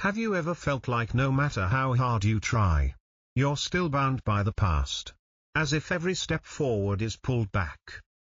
Have you ever felt like no matter how hard you try, you're still bound by the past? As if every step forward is pulled back.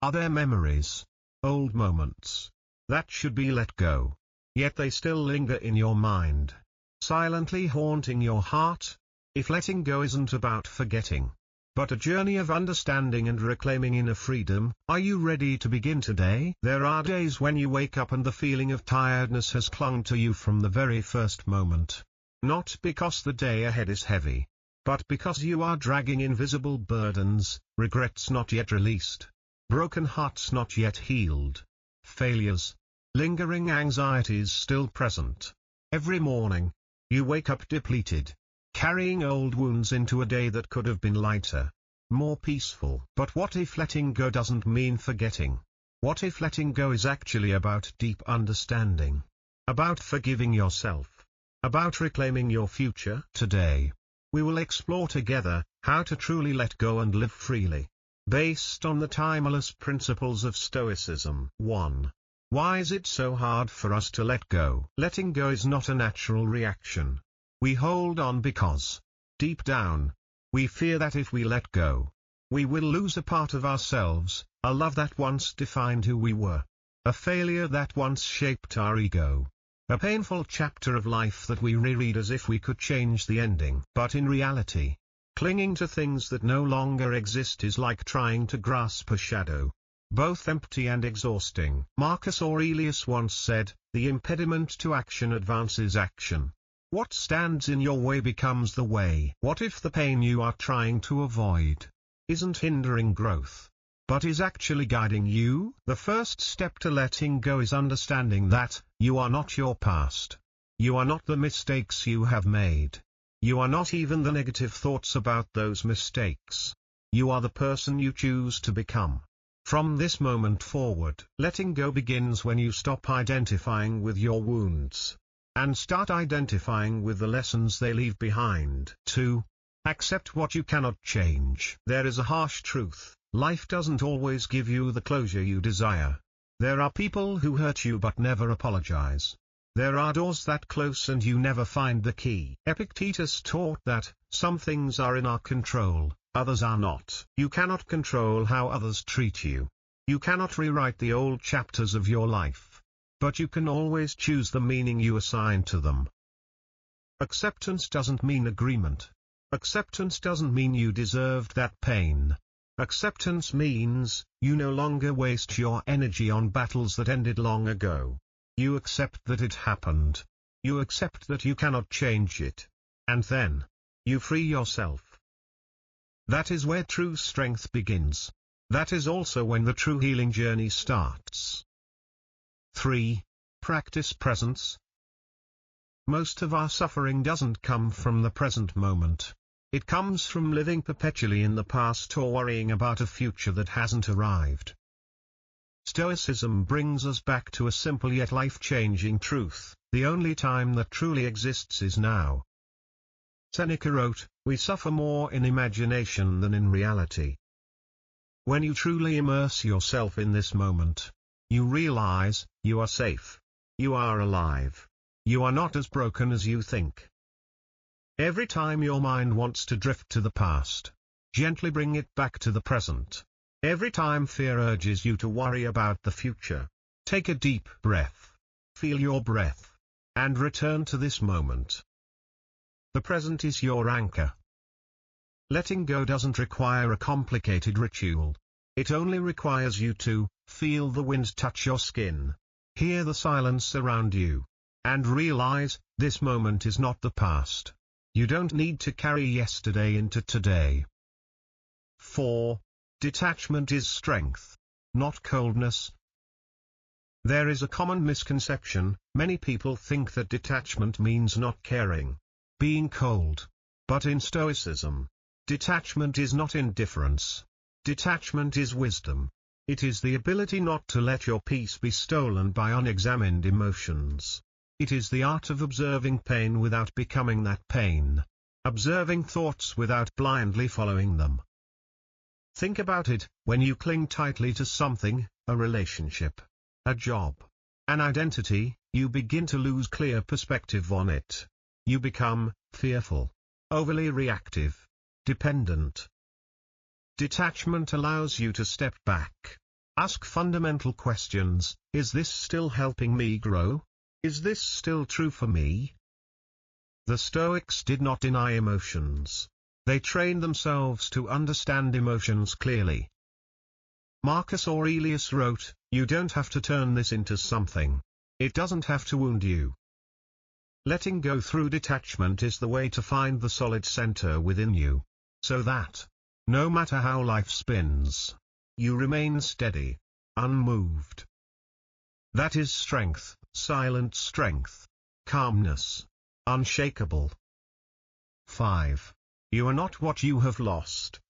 Are there memories, old moments, that should be let go, yet they still linger in your mind, silently haunting your heart? If letting go isn't about forgetting, but a journey of understanding and reclaiming inner freedom, are you ready to begin today? There are days when you wake up and the feeling of tiredness has clung to you from the very first moment. Not because the day ahead is heavy, but because you are dragging invisible burdens, regrets not yet released, broken hearts not yet healed, failures, lingering anxieties still present. Every morning, you wake up depleted, carrying old wounds into a day that could have been lighter, more peaceful. But what if letting go doesn't mean forgetting? What if letting go is actually about deep understanding? About forgiving yourself? About reclaiming your future? Today, we will explore together how to truly let go and live freely, based on the timeless principles of Stoicism. 1. Why is it so hard for us to let go? Letting go is not a natural reaction. We hold on because, deep down, we fear that if we let go, we will lose a part of ourselves, a love that once defined who we were, a failure that once shaped our ego, a painful chapter of life that we reread as if we could change the ending. But in reality, clinging to things that no longer exist is like trying to grasp a shadow, both empty and exhausting. Marcus Aurelius once said, "The impediment to action advances action. What stands in your way becomes the way." What if the pain you are trying to avoid isn't hindering growth, but is actually guiding you? The first step to letting go is understanding that you are not your past. You are not the mistakes you have made. You are not even the negative thoughts about those mistakes. You are the person you choose to become. From this moment forward, letting go begins when you stop identifying with your wounds and start identifying with the lessons they leave behind. 2. Accept what you cannot change. There is a harsh truth: life doesn't always give you the closure you desire. There are people who hurt you but never apologize. There are doors that close and you never find the key. Epictetus taught that some things are in our control, others are not. You cannot control how others treat you. You cannot rewrite the old chapters of your life, but you can always choose the meaning you assign to them. Acceptance doesn't mean agreement. Acceptance doesn't mean you deserved that pain. Acceptance means you no longer waste your energy on battles that ended long ago. You accept that it happened. You accept that you cannot change it. And then, you free yourself. That is where true strength begins. That is also when the true healing journey starts. 3. Practice presence. Most of our suffering doesn't come from the present moment. It comes from living perpetually in the past or worrying about a future that hasn't arrived. Stoicism brings us back to a simple yet life-changing truth: the only time that truly exists is now. Seneca wrote, "We suffer more in imagination than in reality." When you truly immerse yourself in this moment, you realize, you are safe. You are alive. You are not as broken as you think. Every time your mind wants to drift to the past, gently bring it back to the present. Every time fear urges you to worry about the future, take a deep breath. Feel your breath, and return to this moment. The present is your anchor. Letting go doesn't require a complicated ritual. It only requires you to feel the wind touch your skin, hear the silence around you, and realize, this moment is not the past. You don't need to carry yesterday into today. 4. Detachment is strength, not coldness. There is a common misconception: many people think that detachment means not caring, being cold. But in Stoicism, detachment is not indifference. Detachment is wisdom. It is the ability not to let your peace be stolen by unexamined emotions. It is the art of observing pain without becoming that pain. Observing thoughts without blindly following them. Think about it: when you cling tightly to something, a relationship, a job, an identity, you begin to lose clear perspective on it. You become fearful, overly reactive, dependent. Detachment allows you to step back. Ask fundamental questions: is this still helping me grow? Is this still true for me? The Stoics did not deny emotions. They trained themselves to understand emotions clearly. Marcus Aurelius wrote, "You don't have to turn this into something. It doesn't have to wound you." Letting go through detachment is the way to find the solid center within you, so that, no matter how life spins, you remain steady, unmoved. That is strength, silent strength, calmness, unshakable. 5. You are not what you have lost.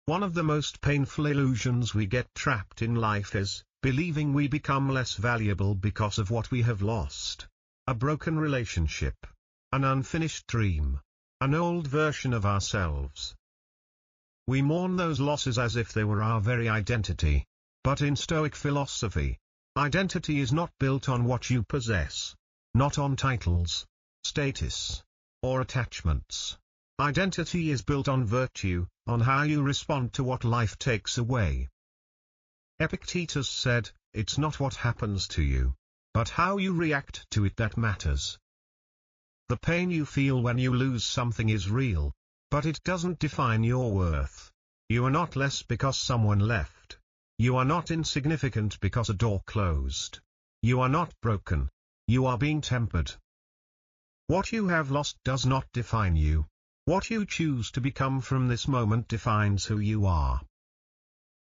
One of the most painful illusions we get trapped in life is believing we become less valuable because of what we have lost. A broken relationship, an unfinished dream, an old version of ourselves. We mourn those losses as if they were our very identity. But in Stoic philosophy, identity is not built on what you possess, not on titles, status, or attachments. Identity is built on virtue, on how you respond to what life takes away. Epictetus said, "It's not what happens to you, but how you react to it that matters." The pain you feel when you lose something is real, but it doesn't define your worth. You are not less because someone left. You are not insignificant because a door closed. You are not broken. You are being tempered. What you have lost does not define you. What you choose to become from this moment defines who you are.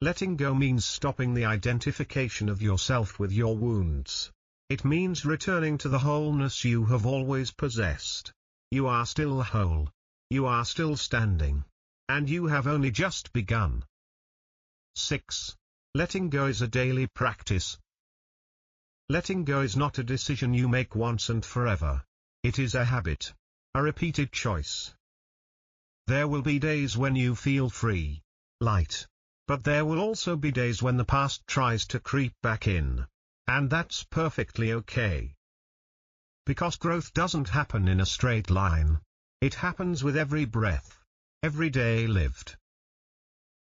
Letting go means stopping the identification of yourself with your wounds. It means returning to the wholeness you have always possessed. You are still whole. You are still standing. And you have only just begun. 6. Letting go is a daily practice. Letting go is not a decision you make once and forever. It is a habit, a repeated choice. There will be days when you feel free, light. But there will also be days when the past tries to creep back in. And that's perfectly okay. Because growth doesn't happen in a straight line. It happens with every breath, every day lived.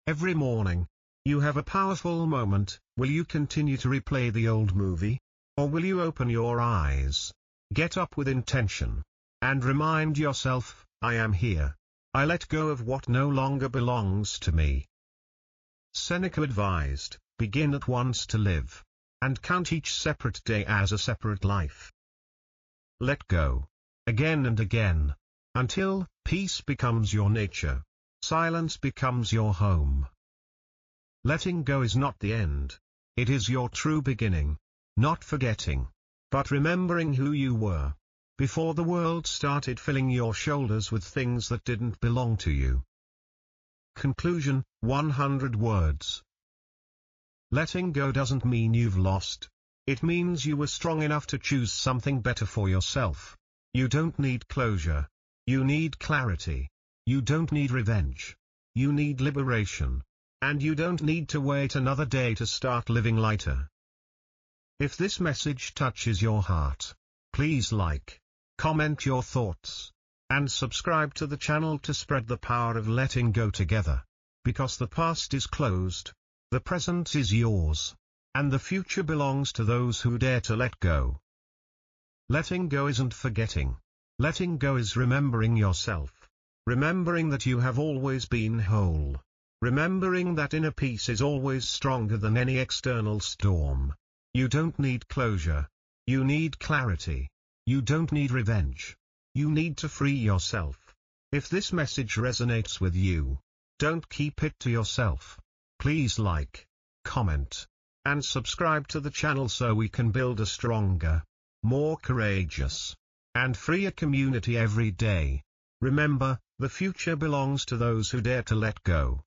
Every morning, you have a powerful moment. Will you continue to replay the old movie? Or will you open your eyes, get up with intention, and remind yourself, I am here. I let go of what no longer belongs to me. Seneca advised, begin at once to live, and count each separate day as a separate life. Let go, again and again, until peace becomes your nature, silence becomes your home. Letting go is not the end. It is your true beginning, not forgetting, but remembering who you were, before the world started filling your shoulders with things that didn't belong to you. Conclusion, 100 words. Letting go doesn't mean you've lost. It means you were strong enough to choose something better for yourself. You don't need closure. You need clarity. You don't need revenge. You need liberation. And you don't need to wait another day to start living lighter. If this message touches your heart, please like, comment your thoughts, and subscribe to the channel to spread the power of letting go together. Because the past is closed, the present is yours, and the future belongs to those who dare to let go. Letting go isn't forgetting. Letting go is remembering yourself. Remembering that you have always been whole. Remembering that inner peace is always stronger than any external storm. You don't need closure. You need clarity. You don't need revenge. You need to free yourself. If this message resonates with you, don't keep it to yourself. Please like, comment, and subscribe to the channel so we can build a stronger, more courageous, and freer community every day. Remember, the future belongs to those who dare to let go.